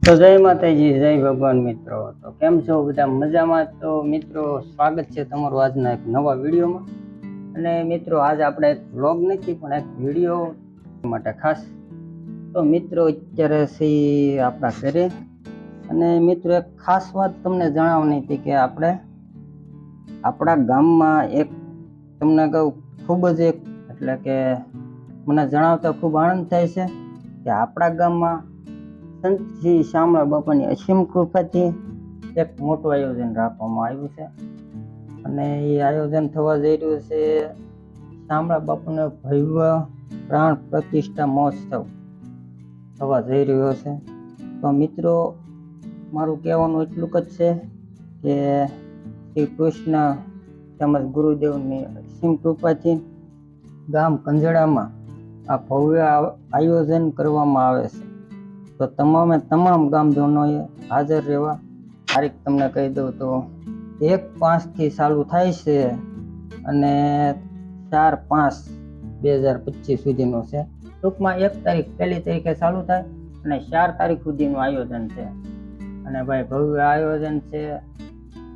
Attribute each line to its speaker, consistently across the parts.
Speaker 1: તો જય માતાજી, જય ભગવાન મિત્રો. તો કેમ છો બધા? મજામાં? તો મિત્રો, સ્વાગત છે તમારું આજના એક નવા વિડીયોમાં. અને મિત્રો, આજ આપણે એક વ્લોગ નથી પણ એક વિડીયો માટે ખાસ. તો મિત્રો, અત્યારે સી આપણા ઘરે. અને મિત્રો, એક ખાસ વાત તમને જણાવવાની હતી કે આપણા ગામમાં એક તમને કહું ખૂબ જ એટલે કે મને જણાવતા ખૂબ આનંદ થાય છે કે આપણા ગામમાં સંત શ્રી શામળા બાપાની અસીમ કૃપાથી એક મોટું આયોજન રાખવામાં આવ્યું છે. અને એ આયોજન થવા જઈ રહ્યું છે શામળા બાપુનો ભવ્ય પ્રાણ પ્રતિષ્ઠા મહોત્સવ થવા જઈ રહ્યો છે. તો મિત્રો, મારું કહેવાનું એટલું જ છે કે શ્રી કૃષ્ણ તેમજ ગુરુદેવની અસીમ કૃપાથી ગામ કંજડામાં આ ભવ્ય આયોજન કરવામાં આવે છે. તો તમામ ગામજનોએ હાજર રહેવા. તારીખ તમને કહી દઉં તો 1/5 ચાલુ થાય છે અને 4/5/2025 સુધીનો છે. ટૂંકમાં 1 તારીખ પહેલી તારીખે ચાલુ થાય અને 4 તારીખ સુધીનું આયોજન છે. અને ભાઈ ભવ્ય આયોજન છે.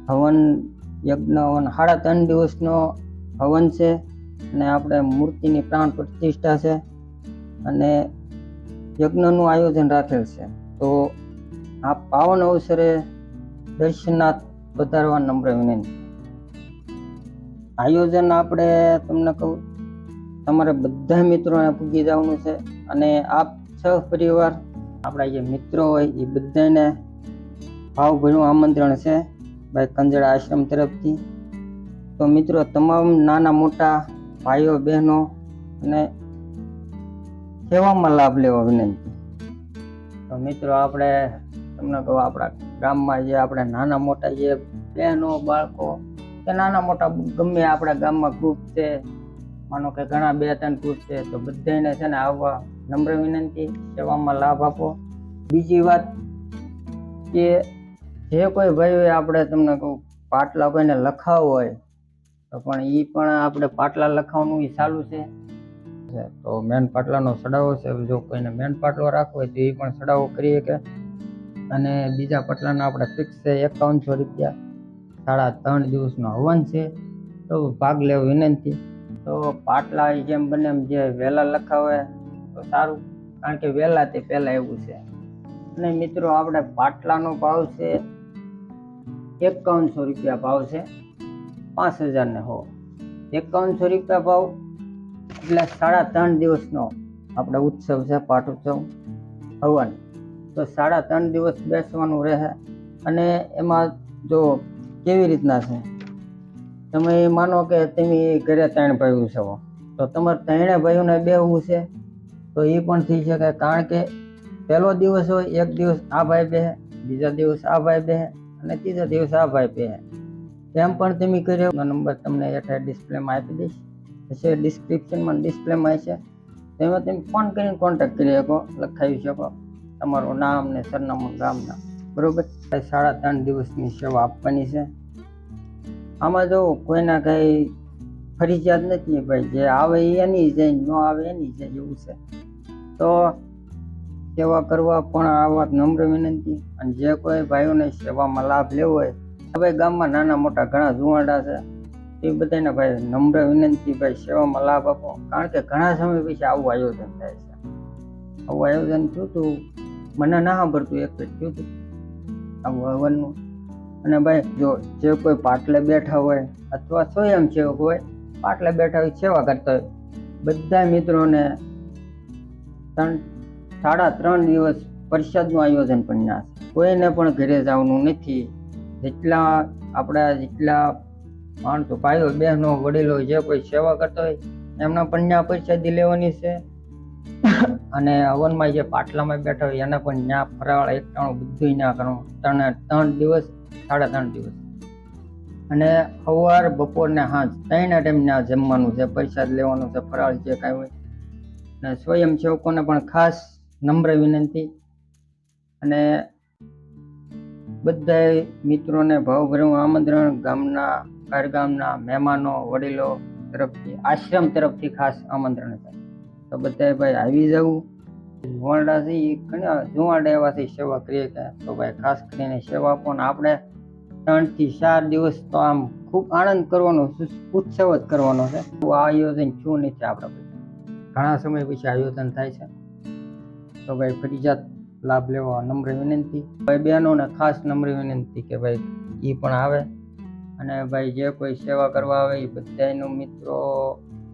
Speaker 1: હવન યજ્ઞ 3.5 દિવસનો હવન છે. અને આપણે મૂર્તિની પ્રાણ પ્રતિષ્ઠા છે અને યજ્ઞનું આયોજન રાખેલ છે. તો આ પાવન અવસરે દર્શનાર્થ પધારવા નમ્ર વિનંતી. આયોજન આપણે તમને કહું, તમારે બધા મિત્રોને પૂગી જવાનું છે. અને આપ પરિવાર આપણા જે મિત્રો હોય એ બધાને ભાવભર્યું આમંત્રણ છે ભાઈ કંજડા આશ્રમ તરફથી. તો મિત્રો, તમામ નાના મોટા ભાઈઓ બહેનો અને સેવામાં લાભ લેવા વિનંતી. તો મિત્રો, આપણે તમને કહું, આપણા ગામમાં જે આપણે નાના મોટા જે બહેનો બાળકો કે નાના મોટા ગમે આપણા ગામમાં ગ્રુપ છે, માનો કે ઘણા 2-3 ગ્રુપ છે, તો બધાને છે ને આવવા નમ્ર વિનંતી. સેવામાં લાભ આપો. બીજી વાત કે જે કોઈ ભાઈઓએ આપણે તમને કહું પાટલા કોઈને લખાવવો હોય તો પણ એ પણ આપણે પાટલા લખાવવાનું એ ચાલુ છે. તો મેન પાટલાનો ચડાવો છે. જો કોઈને મેન પાટલો રાખવો હોય તો એ પણ ચડાવો કરી શકે. અને બીજા પાટલાના આપણે ફિક્સ છે 5100 રૂપિયા. 3.5 દિવસનો હવન છે. તો ભાગ લેવો વિનંતી. તો પાટલા જેમ બને એમ જે વહેલા લખાવે તો સારું, કારણ કે વહેલા તે પહેલા એવું છે. અને મિત્રો, આપણે પાટલાનો ભાવ છે 5100 રૂપિયા ભાવ છે. 5000 ને 5100 રૂપિયા ભાવ એટલે 3.5 દિવસનો આપણે ઉત્સવ છે, પાઠ ઉત્સવ હવન. તો 3.5 દિવસ બેસવાનું રહે. અને એમાં જો કેવી રીતના છે, તમે માનો કે તમે ઘરે 3 ભાઈઓ છો તો તમારે 3 ભાઈઓને બેહવું છે તો એ પણ થઈ શકે. કારણ કે પહેલો દિવસ હોય, એક દિવસ આ ભાઈ બેહે, બીજા દિવસ આ ભાઈ બેહે અને ત્રીજા દિવસ આ ભાઈ બેહે. એમ પણ તમે કર્યો. નંબર તમને હેઠળ ડિસ્પ્લેમાં આપી દઈશ, પછી ડિસ્ક્રિપ્શનમાં ડિસ્પ્લેમાં છે. તેમાં તમે ફોન કરીને કોન્ટેક્ટ કરી શકો, લખાવી શકો તમારું નામ ને સરનામું ગામના. બરોબર. 3.5 દિવસની સેવા આપવાની છે. આમાં જો કોઈના કઈ ફરજિયાત નથી ભાઈ, જે આવે એની જાય, ન આવે એની જાય, એવું છે. તો સેવા કરવા પણ આવા નમ્ર વિનંતી. અને જે કોઈ ભાઈઓને સેવામાં લાભ લેવો હોય, હવે ગામમાં નાના મોટા ઘણા જુવાડા છે, એ બધાને ભાઈ નમ્ર વિનંતી, ભાઈ સેવામાં લાભ આપો. કારણ કે ઘણા સમય પછી આવું આયોજન થાય છે. આવું આયોજન થયું હતું, મને ના સાંભળતું એક જ થયું હતું આવું હવનનું. અને ભાઈ જો જે કોઈ પાટલે બેઠા હોય અથવા સ્વયંસેવક હોય, પાટલે બેઠા હોય, સેવા કરતા હોય, બધા મિત્રોને 3.5 દિવસ પ્રસાદનું આયોજન પણ ના છે. કોઈને પણ ઘરે જવાનું નથી. જેટલા માણસો, ભાઈઓ બહેનો વડીલો જે કોઈ સેવા કરતા હોય એમના પણ ત્યાં પ્રસાદી લેવાની છે. અને હવનમાં જે પાટલામાં બેઠા હોય એને પણ ત્યાં ફરાળ એકટાણું બધું ના કરવું. 3 દિવસ 3.5 દિવસ. અને સવાર બપોર ને સાંજ 3 ટાઈમ ત્યાં જમવાનું છે, પ્રસાદ લેવાનું છે, ફરાળ જે કાંઈ હોય. અને સ્વયંસેવકોને પણ ખાસ નમ્ર વિનંતી. અને બધા મિત્રોને ભાવભર્યું આમંત્રણ. ગામના મહેમાનો વડીલો તરફથી, આશ્રમ તરફથી ખાસ આમંત્રણ છે. તો બધા ભાઈ આવી જવું. જુવાંડા છે એ ઘણા જુવાંડા એવાથી સેવા કરીએ કે તો ભાઈ ખાસ કરીને સેવા પણ આપણે 3 થી 4 દિવસ તો આમ ખૂબ આનંદ કરવાનો, ઉત્સવ જ કરવાનો છે. આ આયોજન શું નથી આપણે ઘણા સમય પછી આયોજન થાય છે, તો ભાઈ ફરજિયાત લાભ લેવા નમ્ર વિનંતી. ભાઈ બહેનોને ખાસ નમ્ર વિનંતી કે ભાઈ એ પણ આવે, અને ભાઈ જે કોઈ સેવા કરવા આવે એ બધાનું મિત્રો,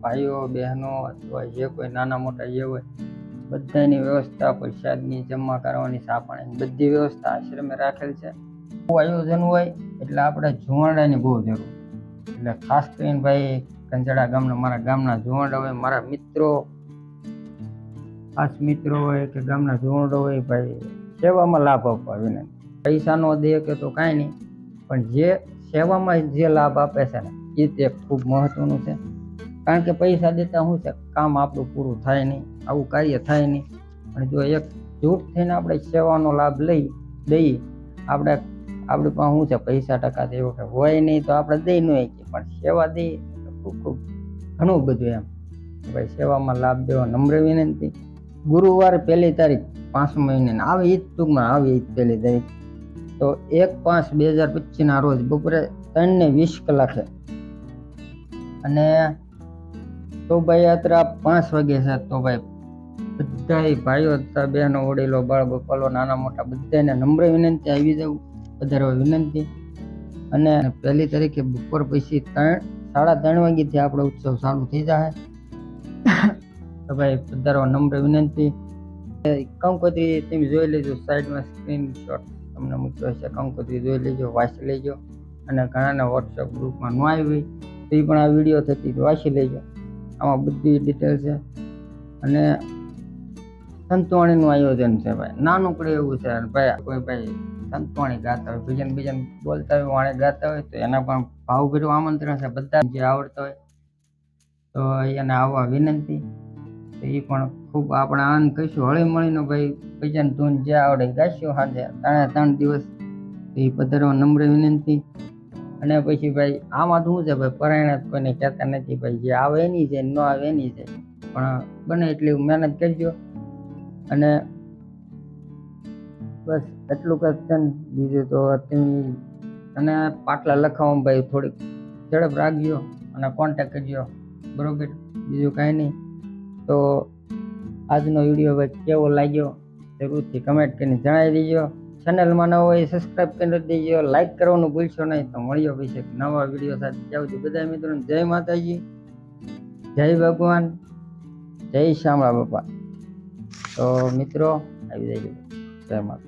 Speaker 1: ભાઈઓ બહેનો અથવા જે કોઈ નાના મોટા જે હોય બધાની વ્યવસ્થા, પ્રસાદની, જમા કરવાની, ચા પાણીની બધી વ્યવસ્થા આશ્રમે રાખેલ છે. આયોજન હોય એટલે આપણે જુવાંડાની બહુ જરૂર. એટલે ખાસ કરીને ભાઈ કંજડા ગામના, મારા ગામના જુવાંડા હોય, મારા મિત્રો, ખાસ મિત્રો હોય કે ગામના જુવાંડા હોય, ભાઈ સેવામાં લાભ આપવા વિનંતી. પૈસા નો દે કે તો કાંઈ નહીં, પણ જે સેવામાં જે લાભ આપે છે ને એ તે ખૂબ મહત્વનું છે. કારણ કે પૈસા દેતા શું છે, કામ આપણું પૂરું થાય નહીં, આવું કાર્ય થાય નહીં. પણ જો એક જૂથ થઈને આપણે સેવાનો લાભ દઈએ, આપણી પાસે શું છે, પૈસા ટકા એવો કે હોય નહીં તો આપણે દઈ ન શકીએ, પણ સેવા દઈએ ખૂબ ઘણું બધું એમ. ભાઈ સેવામાં લાભ દેવા નમ્ર વિનંતી. ગુરુવાર 1 તારીખ 5 મહિને આવે, એ જ ટૂંકમાં આવે, એ જ 1 તારીખ તો 1/5/2025 ના રોજ બપોરે 3:20 કલાકે, અને શોભાયાત્રા 5 વાગે છે. તો ભાઈ બધા ભાઈઓ તથા બહેનો, વડીલો, બાળ ગોપાલો, નાના મોટા બધાને નમ્ર વિનંતી આવી જવું, વધારવા વિનંતી. અને 1 તારીખે બપોર પછી 3:30 વાગ્યાથી આપણો ઉત્સવ ચાલુ થઈ જાય. તો ભાઈ વધારવા નમ્ર વિનંતી. કંકોત્રી તમે જોઈ લેજો, સાઈડમાં સ્ક્રીનશોટ તમને મૂક્યો છે, કંકોત્રી જોઈ લેજો, વાંચી લેજો. અને ઘણાના વોટ્સએપ ગ્રુપમાં ન આવી તો એ પણ આ વિડીયો થતી વાંચી લેજો, આમાં બધી ડિટેલ છે. અને સંતવાણીનું આયોજન છે ભાઈ, નાનકડું એવું છે ભાઈ. કોઈ ભાઈ સંતવાણી ગાતા હોય, ભજન બોલતા હોય, વાણે ગાતા હોય તો એના પણ ભાવભર્યું આમંત્રણ છે. બધા જે આવડતા હોય તો એને આવવા વિનંતી. તો એ પણ ખૂબ આપણે આનંદ કરીશું, હળી મળીને ભાઈ ભજન ધૂન જે આવડે ગાઈશું સાંજે 3 દિવસ. તો એ પધારવા નમ્ર વિનંતી. અને પછી ભાઈ આમાં શું છે ભાઈ, પરાયણ કોઈને કહેતા નથી ભાઈ, જે આવે એની છે, ન આવે એની છે, પણ બને એટલી મહેનત કરજો. અને બસ એટલું કરશે ને, બીજું તો અને પાટલા લખાવવામાં ભાઈ થોડીક ઝડપ રાખજો અને કોન્ટેક્ટ કરજો, બરોબર? બીજું કાંઈ નહીં. તો આજનો વિડીયો ભાઈ કેવો લાગ્યો જરૂરથી કમેન્ટ કરીને જણાવી દેજો. ચેનલમાં ન હોય સબસ્ક્રાઈબ કરી દેજો, લાઈક કરવાનું ભૂલશો નહીં. તો મળ્યો પછી નવા વિડીયો સાથે. ત્યાં સુધી બધા મિત્રોને જય માતાજી, જય ભગવાન, જય શામળા બાપા. તો મિત્રો આવી જાય, જય માતા.